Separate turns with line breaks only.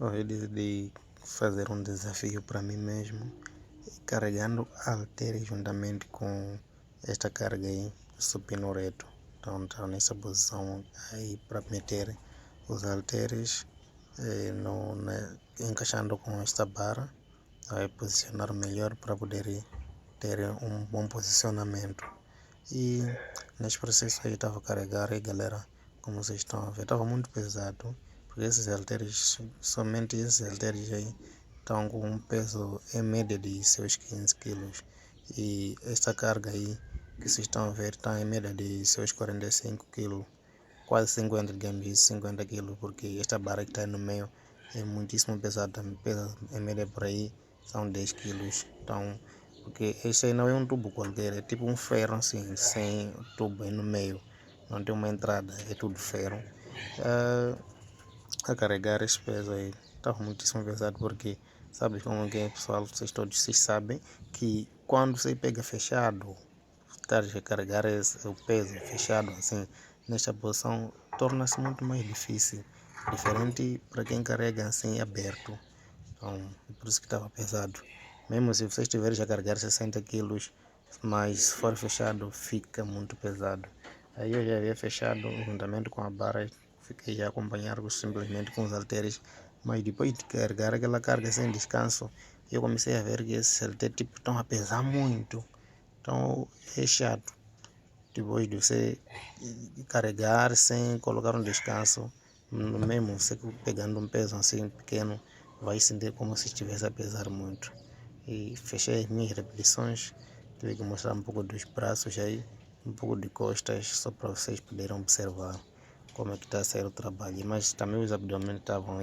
Eu decidi fazer um desafio para mim mesmo, carregando halteres juntamente com esta carga aí, supino reto. Então estava nessa posição aí para meter os halteres encaixando com esta barra, aí posicionar melhor para poder ter um bom posicionamento. E neste processo aí estava a carregar e galera, como vocês estão a ver, estava muito pesado, porque esses halteres, somente esses halteres aí estão com um peso em média de seus 15 quilos. E esta carga aí que vocês estão a ver está em média de seus 45 quilos, quase 50, digamos isso, 50 quilos, porque esta barra que está no meio é muitíssimo pesada, pesa em média por aí, são 10 quilos. Então, porque este aí não é um tubo qualquer, é tipo um ferro assim, sem tubo aí no meio, não tem uma entrada, é tudo ferro. A carregar esse peso aí estava muitíssimo pesado, porque sabe como que é, pessoal, vocês sabem que quando você pega fechado, estar a carregar o peso fechado assim, nesta posição, torna-se muito mais difícil, diferente para quem carrega assim aberto. Então, é por isso que estava pesado. Mesmo se você estiver a carregar 60 quilos, mas se for fechado, fica muito pesado. Aí eu já havia fechado juntamente com a barra, fiquei a acompanhar simplesmente com os halteres, mas depois de carregar aquela carga sem descanso, eu comecei a ver que esses halteres tipo, estão a pesar muito. Então é chato. Depois de você carregar sem colocar um descanso, mesmo você pegando um peso assim pequeno, vai sentir como se estivesse a pesar muito. E fechei as minhas repetições, tive que mostrar um pouco dos braços aí, um pouco de costas, só para vocês poderem observar como é que está a sair o trabalho. Mas também os abdômenes estavam